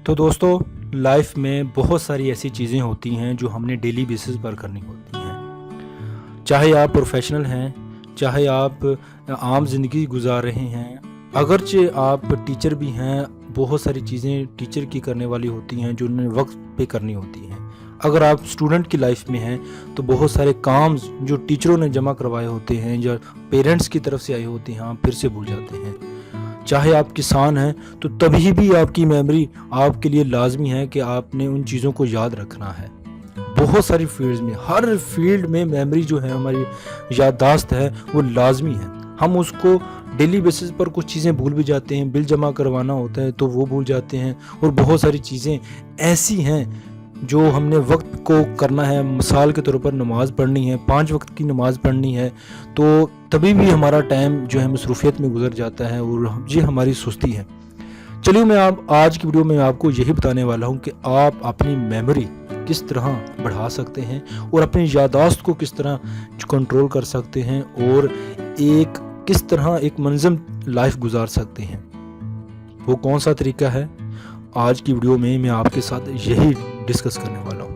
तो दोस्तों, लाइफ में बहुत सारी ऐसी चीज़ें होती हैं जो हमने डेली बेसिस पर करनी होती हैं। चाहे आप प्रोफेशनल हैं, चाहे आप आम ज़िंदगी गुजार रहे हैं, अगरचे आप टीचर भी हैं, बहुत सारी चीज़ें टीचर की करने वाली होती हैं जो उन्हें वक्त पे करनी होती हैं। अगर आप स्टूडेंट की लाइफ में हैं तो बहुत सारे काम जो टीचरों ने जमा करवाए होते हैं या पेरेंट्स की तरफ से आए होते हैं आप फिर से भूल जाते हैं। चाहे आप किसान हैं तो तभी भी आपकी मेमोरी आपके लिए लाजमी है कि आपने उन चीज़ों को याद रखना है। बहुत सारी फील्ड्स में, हर फील्ड में मेमोरी जो है, हमारी याददाश्त है, वो लाजमी है। हम उसको डेली बेसिस पर कुछ चीज़ें भूल भी जाते हैं, बिल जमा करवाना होता है तो वो भूल जाते हैं, और बहुत सारी चीज़ें ऐसी हैं जो हमने वक्त को करना है। मिसाल के तौर पर नमाज़ पढ़नी है, 5 वक्त की नमाज़ पढ़नी है, तो तभी भी हमारा टाइम जो है मसरूफियत में गुजर जाता है और ये हमारी सुस्ती है। चलिए, मैं आज की वीडियो में आपको यही बताने वाला हूँ कि आप अपनी मेमोरी किस तरह बढ़ा सकते हैं और अपनी याददाश्त को किस तरह कंट्रोल कर सकते हैं और किस तरह एक मंज़म लाइफ गुजार सकते हैं। वो कौन सा तरीका है, आज की वीडियो में मैं आपके साथ यही डिस्कस करने वाला हूँ।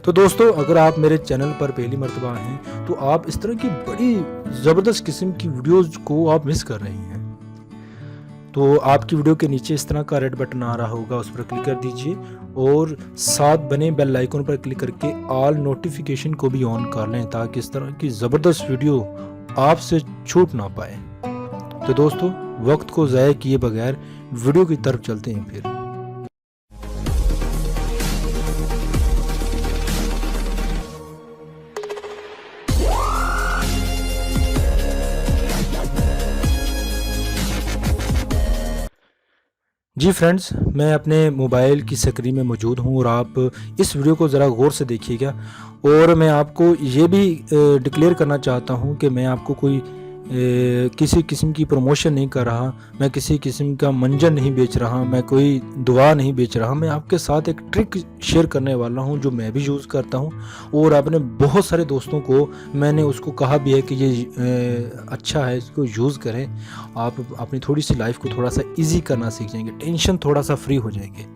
तो दोस्तों, अगर आप मेरे चैनल पर पहली मर्तबा हैं तो आप इस तरह की बड़ी ज़बरदस्त किस्म की वीडियोज़ को आप मिस कर रहे हैं। तो आपकी वीडियो के नीचे इस तरह का रेड बटन आ रहा होगा, उस पर क्लिक कर दीजिए और साथ बने बेल आइकन पर क्लिक करके ऑल नोटिफिकेशन को भी ऑन कर लें ताकि इस तरह की ज़बरदस्त वीडियो आपसे छूट ना पाए। तो दोस्तों, वक्त को ज़ाया किए बगैर वीडियो की तरफ चलते हैं फिर। जी फ्रेंड्स, मैं अपने मोबाइल की स्क्रीन में मौजूद हूँ और आप इस वीडियो को ज़रा गौर से देखिएगा। और मैं आपको ये भी डिक्लेयर करना चाहता हूँ कि मैं आपको कोई किसी किस्म की प्रमोशन नहीं कर रहा, मैं किसी किस्म का मंजन नहीं बेच रहा, मैं कोई दुआ नहीं बेच रहा। मैं आपके साथ एक ट्रिक शेयर करने वाला हूँ जो मैं भी यूज़ करता हूँ और अपने बहुत सारे दोस्तों को मैंने उसको कहा भी है कि ये अच्छा है, इसको यूज़ करें। आप अपनी थोड़ी सी लाइफ को थोड़ा सा ईजी करना सीख जाएंगे, टेंशन थोड़ा सा फ्री हो जाएंगे।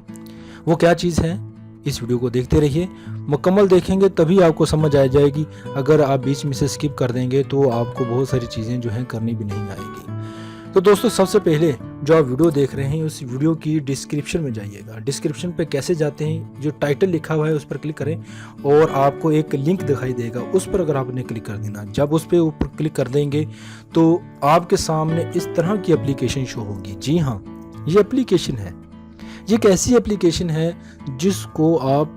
वो क्या चीज़ है, इस वीडियो को देखते रहिए, मुकम्मल देखेंगे तभी आपको समझ आ जाएगी। अगर आप बीच में से स्किप कर देंगे तो आपको बहुत सारी चीज़ें जो हैं करनी भी नहीं आएगी। तो दोस्तों, सबसे पहले जो आप वीडियो देख रहे हैं उस वीडियो की डिस्क्रिप्शन में जाइएगा। डिस्क्रिप्शन पे कैसे जाते हैं, जो टाइटल लिखा हुआ है उस पर क्लिक करें और आपको एक लिंक दिखाई देगा, उस पर अगर आपने क्लिक कर देना। जब उस पर ऊपर क्लिक कर देंगे तो आपके सामने इस तरह की एप्लीकेशन शो होगी। जी हाँ, ये एप्लीकेशन है। ये एक ऐसी एप्लीकेशन है जिसको आप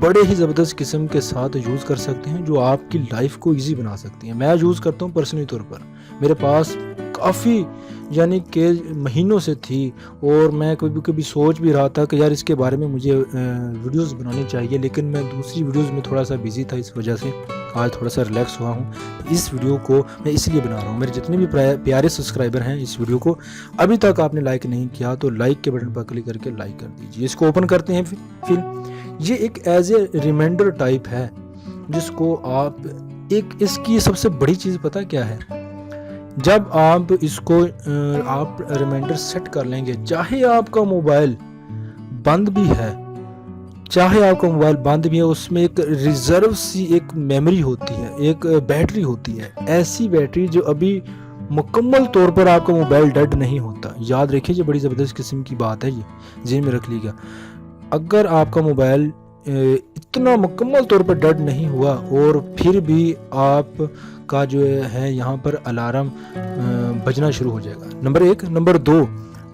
बड़े ही ज़बरदस्त किस्म के साथ यूज़ कर सकते हैं, जो आपकी लाइफ को इजी बना सकती है। मैं यूज़ करता हूँ पर्सनली तौर पर, मेरे पास काफ़ी यानी कि महीनों से थी और मैं कभी कभी सोच भी रहा था कि यार इसके बारे में मुझे वीडियोस बनानी चाहिए, लेकिन मैं दूसरी वीडियोस में थोड़ा सा बिजी था। इस वजह से आज थोड़ा सा रिलैक्स हुआ हूँ। इस वीडियो को मैं इसलिए बना रहा हूँ, मेरे जितने भी प्यारे सब्सक्राइबर हैं, इस वीडियो को अभी तक आपने लाइक नहीं किया तो लाइक के बटन पर क्लिक करके लाइक कर दीजिए। इसको ओपन करते हैं। फिर ये एक एज ए रिमाइंडर टाइप है जिसको आप इसकी सबसे बड़ी चीज़ पता क्या है, जब आप इसको आप रिमाइंडर सेट कर लेंगे, चाहे आपका मोबाइल बंद भी है, उसमें एक रिजर्व सी एक मेमोरी होती है, एक बैटरी होती है, ऐसी बैटरी जो अभी मुकम्मल तौर पर आपका मोबाइल डेड नहीं होता। याद रखिए, ये बड़ी ज़बरदस्त किस्म की बात है, ये ज़हन में रख लीजिएगा। अगर आपका मोबाइल इतना मुकम्मल तौर पर डेड नहीं हुआ और फिर भी आप का जो है यहाँ पर अलार्म बजना शुरू हो जाएगा, नंबर 1। नंबर 2,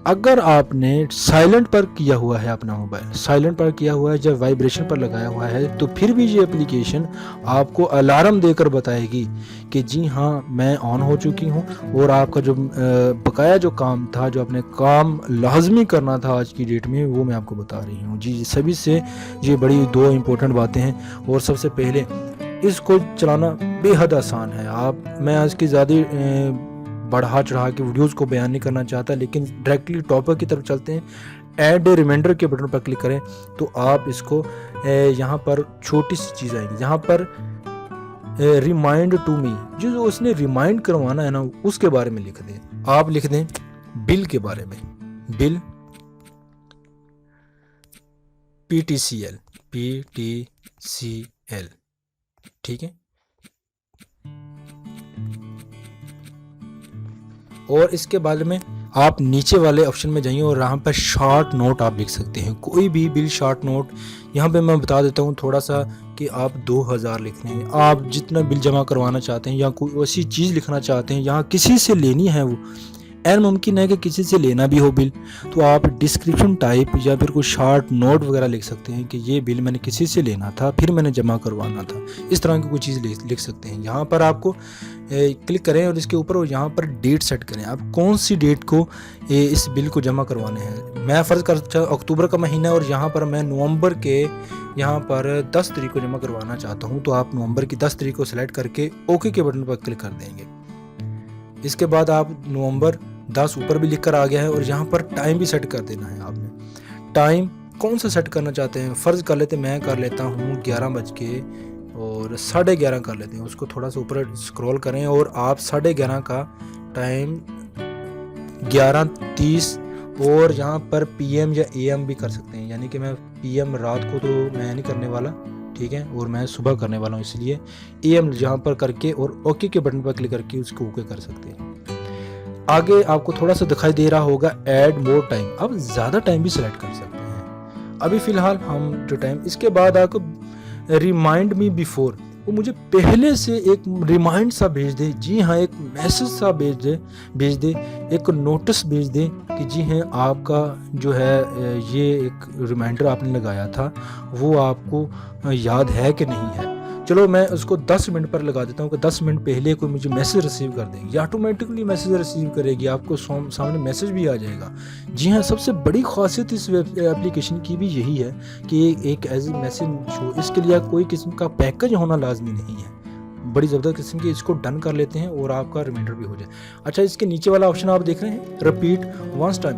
अगर आपने साइलेंट पर किया हुआ है, अपना मोबाइल साइलेंट पर किया हुआ है, जब वाइब्रेशन पर लगाया हुआ है, तो फिर भी ये एप्लीकेशन आपको अलार्म देकर बताएगी कि जी हाँ, मैं ऑन हो चुकी हूँ और आपका जो बकाया जो काम था, जो अपने काम लाजमी करना था आज की डेट में, वो मैं आपको बता रही हूँ। जी, सभी से ये बड़ी 2 इम्पोर्टेंट बातें हैं। और सबसे पहले, इसको चलाना बेहद आसान है। मैं आज की ज़्यादा बढ़ा चढ़ा के वीडियोस को बयान नहीं करना चाहता, लेकिन डायरेक्टली टॉपिक की तरफ चलते हैं। ऐड रिमाइंडर के बटन पर क्लिक करें तो आप इसको यहाँ पर छोटी सी चीज़ आएगी, यहाँ पर रिमाइंड टू मी, जो उसने रिमाइंड करवाना है ना, उसके बारे में लिख दें। आप लिख दें बिल के बारे में, बिल PTCL, ठीक है। और इसके बाद में आप नीचे वाले ऑप्शन में जाइए और यहाँ पर शॉर्ट नोट आप लिख सकते हैं, कोई भी बिल शॉर्ट नोट। यहाँ पे मैं बता देता हूँ थोड़ा सा कि आप 2000 लिखने हैं, आप जितना बिल जमा करवाना चाहते हैं या कोई ऐसी चीज़ लिखना चाहते हैं यहाँ किसी से लेनी है, वो एन मुमकिन है कि किसी से लेना भी हो बिल, तो आप डिस्क्रिप्शन टाइप या फिर कोई शॉर्ट नोट वगैरह लिख सकते हैं कि ये बिल मैंने किसी से लेना था, फिर मैंने जमा करवाना था, इस तरह की कोई चीज़ लिख सकते हैं। यहाँ पर आपको क्लिक करें और इसके ऊपर यहाँ पर डेट सेट करें, आप कौन सी डेट को इस बिल को जमा करवाने हैं। मैं फ़र्ज़ करता अक्टूबर का महीना और यहाँ पर मैं नवंबर के यहाँ पर 10 तारीख को जमा करवाना चाहता हूँ, तो आप नवंबर की 10 तारीख को सिलेक्ट करके ओके के बटन पर क्लिक कर देंगे। इसके बाद आप नवंबर 10 ऊपर भी लिख कर आ गया है और यहाँ पर टाइम भी सेट कर देना है आपने। टाइम कौन सा सेट करना चाहते हैं, फ़र्ज़ कर लेते मैं कर लेता हूँ 11:11 कर लेते हैं, उसको थोड़ा सा ऊपर स्क्रॉल करें और आप 11:30 का टाइम 11:30 और यहाँ पर PM या AM भी कर सकते हैं, यानी कि मैं PM रात को तो मैं नहीं करने वाला, ठीक है, और मैं सुबह करने वाला हूँ, इसलिए AM यहाँ पर करके और ओके के बटन पर क्लिक करके उसको ओके कर सकते हैं। आगे आपको थोड़ा सा दिखाई दे रहा होगा ऐड मोर टाइम, अब ज़्यादा टाइम भी सिलेक्ट कर सकते हैं। अभी फ़िलहाल हम जो टाइम, इसके बाद आपको रिमाइंड मी बिफोर, वो मुझे पहले से एक रिमाइंड सा भेज दे, जी हाँ, एक मैसेज सा भेज दे, एक नोटिस भेज दे कि जी हाँ आपका जो है ये एक रिमाइंडर आपने लगाया था वो आपको याद है कि नहीं है। चलो मैं उसको 10 मिनट पर लगा देता हूँ कि 10 मिनट पहले कोई मुझे मैसेज रिसीव कर देंगे, ऑटोमेटिकली मैसेज रिसीव करेगी, आपको सामने मैसेज भी आ जाएगा। जी हाँ, सबसे बड़ी खासियत इस एप्लीकेशन की भी यही है कि एक एज मैसेज शो, इसके लिए कोई किस्म का पैकेज होना लाजमी नहीं है, बड़ी ज़बरदस्त किस्म की। इसको डन कर लेते हैं और आपका रिमाइंडर भी हो जाए। अच्छा, इसके नीचे वाला ऑप्शन आप देख रहे हैं रिपीट वंस टाइम,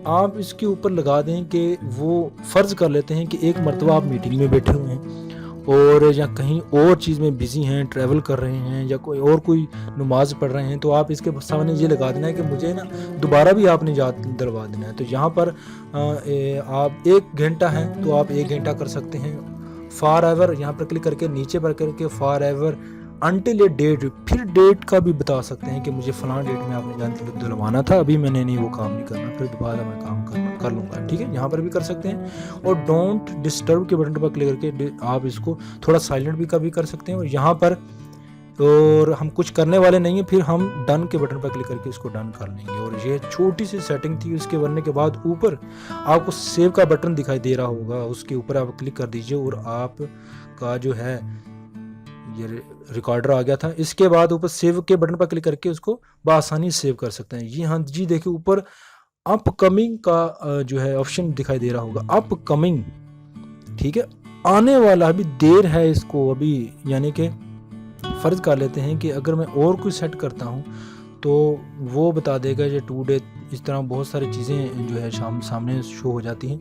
आप इसके ऊपर लगा दें कि वो फ़र्ज़ कर लेते हैं कि एक मरतबा आप मीटिंग में बैठे हुए हैं और या कहीं और चीज़ में बिज़ी हैं, ट्रैवल कर रहे हैं या कोई नमाज पढ़ रहे हैं, तो आप इसके सामने ये लगा देना है कि मुझे ना दोबारा भी आपने याद दिलवा देना है। तो यहाँ पर आप 1 घंटा है तो आप 1 घंटा कर सकते हैं। फॉर एवर यहाँ पर क्लिक करके नीचे पर करके for ever until a date, फिर डेट का भी बता सकते हैं कि मुझे फ़लाँ डेट में आपने याद दिलवाना था, अभी मैंने नहीं वो काम नहीं करना, फिर दोबारा मैं काम कर लूँगा, ठीक है, यहाँ पर भी कर सकते हैं। और डोंट डिस्टर्ब के बटन पर क्लिक करके आप इसको थोड़ा साइलेंट भी कर सकते हैं। और यहाँ पर और हम कुछ करने वाले नहीं हैं, फिर हम डन के बटन पर क्लिक करके इसको डन कर लेंगे। और ये छोटी सी सेटिंग थी, उसके बनने के बाद ऊपर आपको सेव का बटन दिखाई दे रहा होगा, उसके ऊपर आप क्लिक कर दीजिए और आपका जो है ये रिकॉर्डर आ गया था। इसके बाद ऊपर सेव के बटन पर क्लिक करके उसको बआसानी सेव कर सकते हैं। ये हाँ जी, देखिए ऊपर अपकमिंग का जो है ऑप्शन दिखाई दे रहा होगा, अपकमिंग, ठीक है, आने वाला, अभी देर है इसको अभी, यानी कि फ़र्ज़ कर लेते हैं कि अगर मैं और कुछ सेट करता हूँ तो वो बता देगा ये टू डे, इस तरह बहुत सारी चीज़ें जो है सामने शो हो जाती हैं।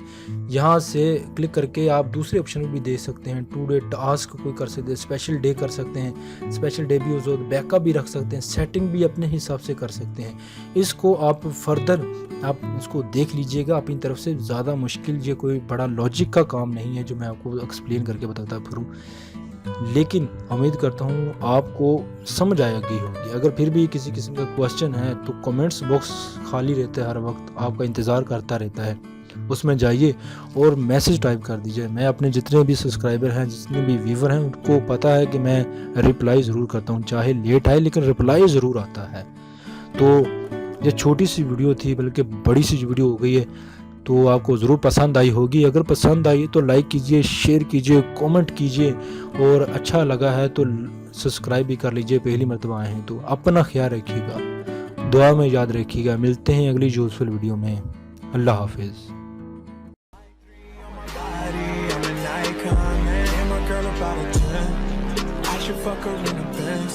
यहाँ से क्लिक करके आप दूसरे ऑप्शन में भी दे सकते हैं, टू डे टास्क कोई कर सकते हैं, स्पेशल डे कर सकते हैं, स्पेशल डे भी यूज़ हो, बैकअप भी रख सकते हैं, सेटिंग भी अपने हिसाब से कर सकते हैं। इसको आप फर्दर आप इसको देख लीजिएगा अपनी तरफ से, ज़्यादा मुश्किल ये कोई बड़ा लॉजिक का काम नहीं है जो मैं आपको एक्सप्लेन करके बताता फिरूँ, लेकिन उम्मीद करता हूँ आपको समझ आएगी होगी। अगर फिर भी किसी किस्म का क्वेश्चन है तो कमेंट्स बॉक्स खाली रहता है, हर वक्त आपका इंतज़ार करता रहता है, उसमें जाइए और मैसेज टाइप कर दीजिए। मैं अपने जितने भी सब्सक्राइबर हैं, जितने भी व्यूवर हैं, उनको पता है कि मैं रिप्लाई ज़रूर करता हूँ, चाहे लेट आए लेकिन रिप्लाई ज़रूर आता है। तो ये छोटी सी वीडियो थी, बल्कि बड़ी सी वीडियो हो गई है, तो आपको ज़रूर पसंद आई होगी। अगर पसंद आई तो लाइक कीजिए, शेयर कीजिए, कमेंट कीजिए, और अच्छा लगा है तो सब्सक्राइब भी कर लीजिए, पहली मरतबा आए हैं तो। अपना ख्याल रखिएगा, दुआ में याद रखिएगा। मिलते हैं अगली यूज़फुल वीडियो में। अल्लाह हाफिज़। Fuck her in the Benz.